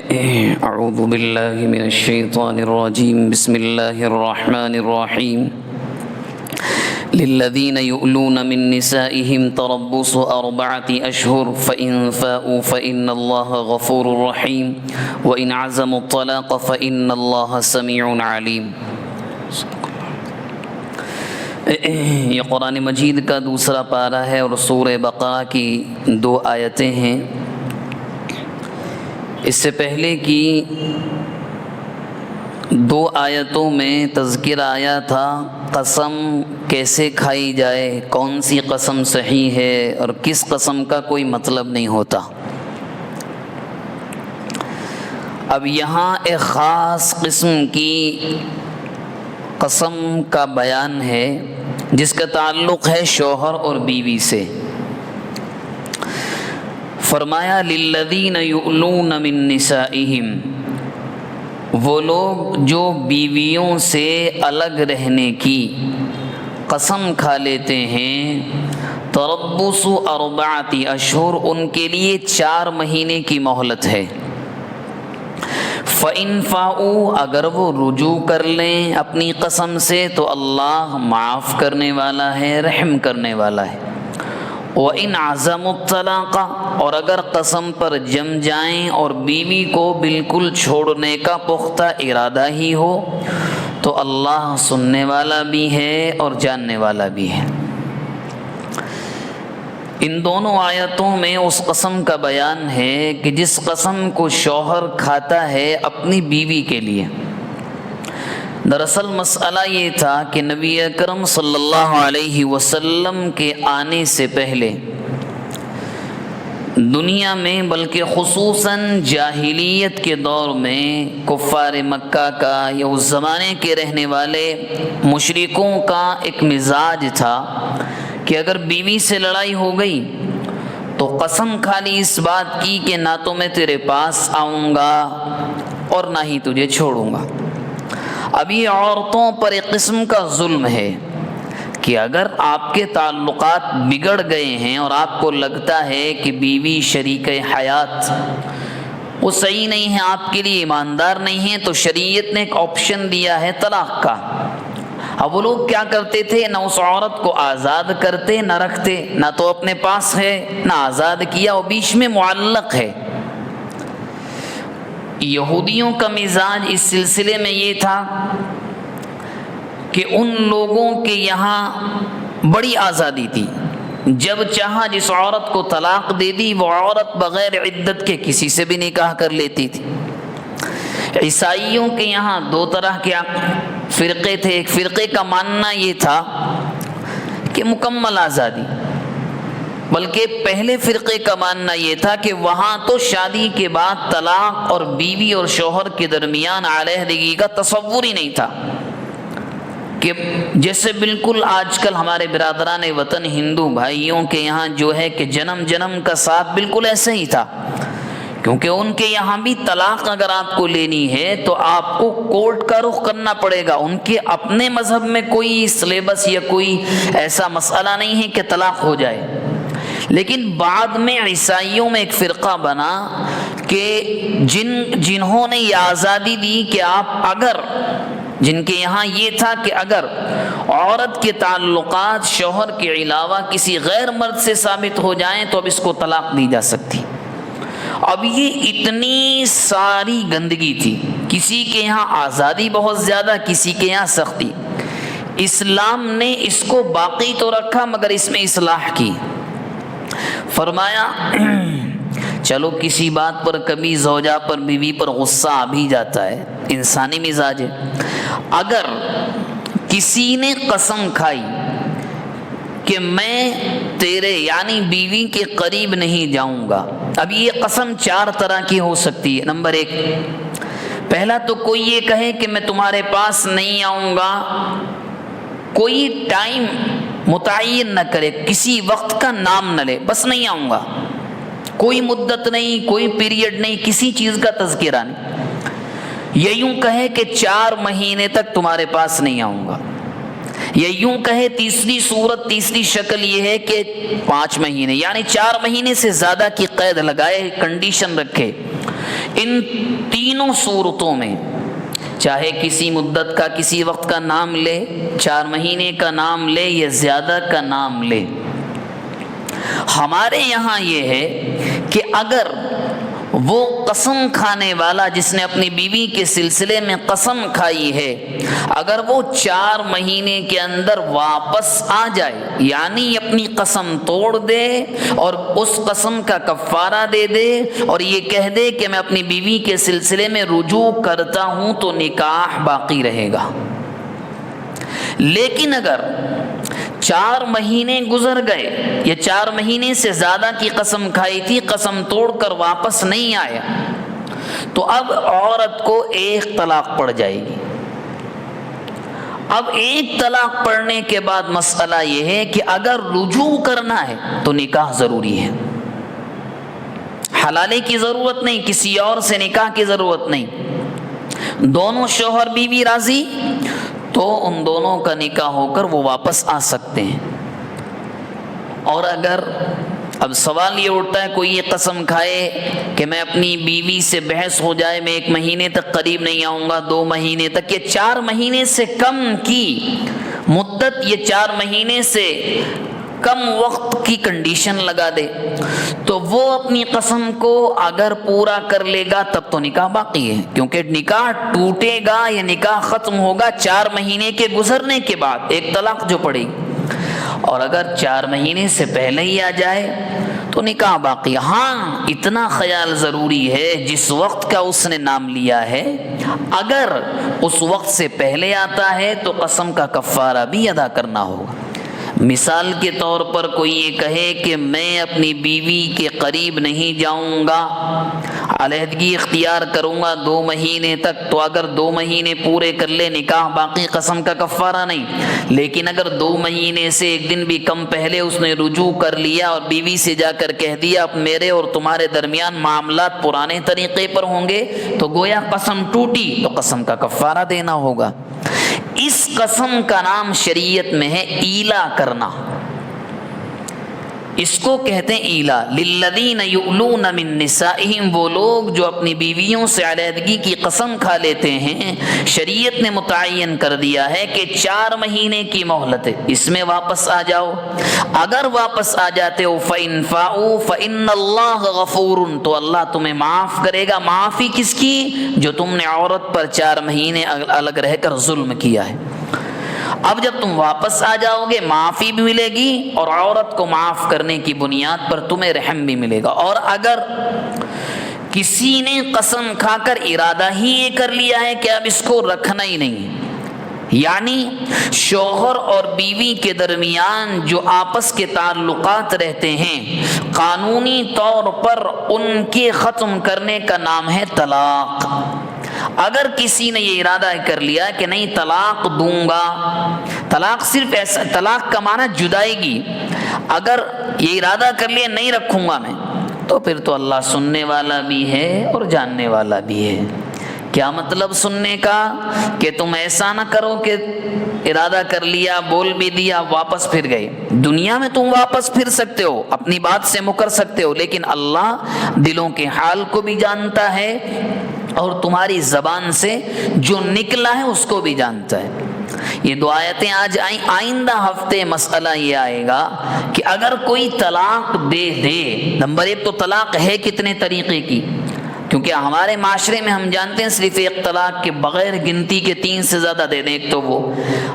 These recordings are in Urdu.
اعوذ باللہ من الشیطان الرجیم بسم اللہ الرحمن الرحیم للذین یؤلون من نسائهم تربص 4 اشہر فإن فاؤوا فإن اللہ غفور رحیم وإن عزموا الطلاق فإن اللہ سمیع علیم۔ یہ قرآن مجید کا دوسرا پارہ ہے اور سورہ بقرہ کی 2 آیتیں ہیں۔ اس سے پہلے کی 2 آیتوں میں تذکرہ آیا تھا قسم کیسے کھائی جائے، کون سی قسم صحیح ہے اور کس قسم کا کوئی مطلب نہیں ہوتا۔ اب یہاں ایک خاص قسم کی قسم کا بیان ہے جس کا تعلق ہے شوہر اور بیوی سے۔ فرمایا للذین یؤلون من نسائہم، وہ لوگ جو بیویوں سے الگ رہنے کی قسم کھا لیتے ہیں، تربص 4 اشہر، ان کے لیے 4 مہینے کی مہلت ہے۔ فَإِن فَاؤوا، اگر وہ رجوع کر لیں اپنی قسم سے تو اللہ معاف کرنے والا ہے، رحم کرنے والا ہے۔ وَإِنْ عَزَمُوا الطَّلَاقَ، اور اگر قسم پر جم جائیں اور بیوی کو بالکل چھوڑنے کا پختہ ارادہ ہی ہو تو اللہ سننے والا بھی ہے اور جاننے والا بھی ہے۔ ان دونوں آیتوں میں اس قسم کا بیان ہے کہ جس قسم کو شوہر کھاتا ہے اپنی بیوی کے لیے۔ دراصل مسئلہ یہ تھا کہ نبی اکرم صلی اللہ علیہ وسلم کے آنے سے پہلے دنیا میں بلکہ خصوصاً جاہلیت کے دور میں کفار مکہ کا یا اس زمانے کے رہنے والے مشرکوں کا ایک مزاج تھا کہ اگر بیوی سے لڑائی ہو گئی تو قسم کھا لی اس بات کی کہ نہ تو میں تیرے پاس آؤں گا اور نہ ہی تجھے چھوڑوں گا۔ اب یہ عورتوں پر ایک قسم کا ظلم ہے کہ اگر آپ کے تعلقات بگڑ گئے ہیں اور آپ کو لگتا ہے کہ بیوی شریک حیات وہ صحیح نہیں ہے، آپ کے لیے ایماندار نہیں ہے، تو شریعت نے ایک آپشن دیا ہے طلاق کا۔ اب وہ لوگ کیا کرتے تھے، نہ اس عورت کو آزاد کرتے نہ رکھتے، نہ تو اپنے پاس ہے نہ آزاد کیا، اور بیچ میں معلق ہے۔ یہودیوں کا مزاج اس سلسلے میں یہ تھا کہ ان لوگوں کے یہاں بڑی آزادی تھی، جب چاہا جس عورت کو طلاق دے دی وہ عورت بغیر عدت کے کسی سے بھی نکاح کر لیتی تھی۔ عیسائیوں کے یہاں 2 طرح کے فرقے تھے، ایک فرقے کا ماننا یہ تھا کہ مکمل آزادی، بلکہ پہلے فرقے کا ماننا یہ تھا کہ وہاں تو شادی کے بعد طلاق اور بیوی اور شوہر کے درمیان علیحدگی کا تصور ہی نہیں تھا، کہ جیسے بالکل آج کل ہمارے برادران وطن ہندو بھائیوں کے یہاں جو ہے کہ جنم کا ساتھ بالکل ایسے ہی تھا، کیونکہ ان کے یہاں بھی طلاق اگر آپ کو لینی ہے تو آپ کو کورٹ کا رخ کرنا پڑے گا۔ ان کے اپنے مذہب میں کوئی سلیبس یا کوئی ایسا مسئلہ نہیں ہے کہ طلاق ہو جائے، لیکن بعد میں عیسائیوں میں ایک فرقہ بنا کہ جنہوں نے یہ آزادی دی کہ آپ اگر، جن کے یہاں یہ تھا کہ اگر عورت کے تعلقات شوہر کے علاوہ کسی غیر مرد سے ثابت ہو جائیں تو اب اس کو طلاق دی جا سکتی۔ اب یہ اتنی ساری گندگی تھی، کسی کے یہاں آزادی بہت زیادہ، کسی کے یہاں سختی۔ اسلام نے اس کو باقی تو رکھا مگر اس میں اصلاح کی۔ فرمایا چلو کسی بات پر کبھی زوجہ پر بیوی پر غصہ آ بھی جاتا ہے، انسانی مزاج ہے۔ اگر کسی نے قسم کھائی کہ میں تیرے یعنی بیوی کے قریب نہیں جاؤں گا، اب یہ قسم 4 طرح کی ہو سکتی ہے۔ نمبر 1، پہلا تو کوئی یہ کہے کہ میں تمہارے پاس نہیں آؤں گا، کوئی ٹائم متعین نہ کرے، کسی وقت کا نام نہ لے، بس نہیں آؤں گا، کوئی مدت نہیں، کوئی پیریڈ نہیں، کسی چیز کا تذکرہ نہیں۔ یہ یوں کہے کہ 4 مہینے تک تمہارے پاس نہیں آؤں گا، یا یوں کہے تیسری صورت، تیسری شکل یہ ہے کہ 5 مہینے، یعنی 4 مہینے سے زیادہ کی قید لگائے، کنڈیشن رکھے ان تینوں صورتوں میں چاہے کسی مدت کا کسی وقت کا نام لے، 4 مہینے کا نام لے یا زیادہ کا نام لے، ہمارے یہاں یہ ہے کہ اگر وہ قسم کھانے والا جس نے اپنی بیوی کے سلسلے میں قسم کھائی ہے، اگر وہ 4 مہینے کے اندر واپس آ جائے، یعنی اپنی قسم توڑ دے اور اس قسم کا کفارہ دے دے اور یہ کہہ دے کہ میں اپنی بیوی کے سلسلے میں رجوع کرتا ہوں، تو نکاح باقی رہے گا۔ لیکن اگر 4 مہینے گزر گئے یا 4 مہینے سے زیادہ کی قسم کھائی تھی، قسم توڑ کر واپس نہیں آیا، تو اب عورت کو 1 طلاق پڑ جائے گی۔ اب 1 طلاق پڑنے کے بعد مسئلہ یہ ہے کہ اگر رجوع کرنا ہے تو نکاح ضروری ہے، حلالے کی ضرورت نہیں، کسی اور سے نکاح کی ضرورت نہیں، دونوں شوہر بیوی راضی تو ان دونوں کا نکاح ہو کر وہ واپس آ سکتے ہیں۔ اور اگر اب سوال یہ اٹھتا ہے کوئی یہ قسم کھائے کہ میں اپنی بیوی سے بحث ہو جائے، میں 1 مہینے تک قریب نہیں آؤں گا، 2 مہینے تک، یہ 4 مہینے سے کم کی مدت، یہ 4 مہینے سے کم وقت کی کنڈیشن لگا دے، تو وہ اپنی قسم کو اگر پورا کر لے گا تب تو نکاح باقی ہے، کیونکہ نکاح ٹوٹے گا یا نکاح ختم ہوگا 4 مہینے کے گزرنے کے بعد، 1 طلاق جو پڑی۔ اور اگر 4 مہینے سے پہلے ہی آ جائے تو نکاح باقی۔ ہاں اتنا خیال ضروری ہے، جس وقت کا اس نے نام لیا ہے اگر اس وقت سے پہلے آتا ہے تو قسم کا کفارہ بھی ادا کرنا ہوگا۔ مثال کے طور پر کوئی یہ کہے کہ میں اپنی بیوی کے قریب نہیں جاؤں گا، علیحدگی اختیار کروں گا 2 مہینے تک، تو اگر 2 مہینے پورے کر لے نکاح باقی، قسم کا کفارہ نہیں۔ لیکن اگر 2 مہینے سے 1 دن بھی کم پہلے اس نے رجوع کر لیا اور بیوی سے جا کر کہہ دیا اب میرے اور تمہارے درمیان معاملات پرانے طریقے پر ہوں گے، تو گویا قسم ٹوٹی، تو قسم کا کفارہ دینا ہوگا۔ اس قسم کا نام شریعت میں ہے ایلا کرنا، اس کو کہتے ہیں ایلا۔ للذین یؤلون من نسائہم، وہ لوگ جو اپنی بیویوں سے علیحدگی کی قسم کھا لیتے ہیں، شریعت نے متعین کر دیا ہے کہ 4 مہینے کی مہلت ہے، اس میں واپس آ جاؤ۔ اگر واپس آ جاتے ہو فَإِن فَاءُوا فَإِنَّ اللَّهَ غَفُورٌ، تو اللہ تمہیں معاف کرے گا۔ معافی کس کی؟ جو تم نے عورت پر 4 مہینے الگ رہ کر ظلم کیا ہے۔ اب جب تم واپس آ جاؤ گے معافی بھی ملے گی اور عورت کو معاف کرنے کی بنیاد پر تمہیں رحم بھی ملے گا۔ اور اگر کسی نے قسم کھا کر ارادہ ہی یہ کر لیا ہے کہ اب اس کو رکھنا ہی نہیں، یعنی شوہر اور بیوی کے درمیان جو آپس کے تعلقات رہتے ہیں قانونی طور پر ان کے ختم کرنے کا نام ہے طلاق۔ اگر کسی نے یہ ارادہ کر لیا کہ نہیں طلاق دوں گا، طلاق صرف ایسا، طلاق کا معنی جدائیگی، اگر یہ ارادہ کر لیا نہیں رکھوں گا میں، تو پھر تو اللہ سننے والا بھی ہے اور جاننے والا بھی ہے۔ کیا مطلب سننے کا؟ کہ تم ایسا نہ کرو کہ ارادہ کر لیا، بول بھی دیا، واپس پھر گئے۔ دنیا میں تم واپس پھر سکتے ہو، اپنی بات سے مکر سکتے ہو، لیکن اللہ دلوں کے حال کو بھی جانتا ہے اور تمہاری زبان سے جو نکلا ہے اس کو بھی جانتا ہے۔ یہ 2 آیتیں آج آئندہ ہفتے مسئلہ یہ آئے گا کہ اگر کوئی طلاق دے دے، نمبر 1 تو طلاق ہے کتنے طریقے کی، کیونکہ ہمارے معاشرے میں ہم جانتے ہیں صرف 1 طلاق کے بغیر گنتی کے 3 سے زیادہ دے دیں، ایک تو وہ،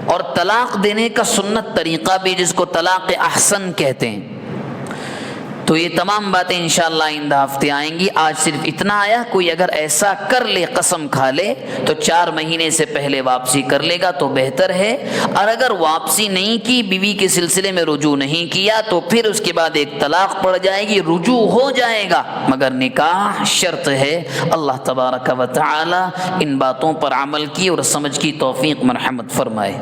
اور طلاق دینے کا سنت طریقہ بھی جس کو طلاق احسن کہتے ہیں۔ تو یہ تمام باتیں انشاءاللہ آئندہ ہفتے آئیں گی۔ آج صرف اتنا آیا، کوئی اگر ایسا کر لے، قسم کھا لے، تو 4 مہینے سے پہلے واپسی کر لے گا تو بہتر ہے، اور اگر واپسی نہیں کی، بیوی کے سلسلے میں رجوع نہیں کیا، تو پھر اس کے بعد 1 طلاق پڑ جائے گی، رجوع ہو جائے گا، مگر نکاح شرط ہے۔ اللہ تبارک و تعالی ان باتوں پر عمل کی اور سمجھ کی توفیق مرحمت فرمائے۔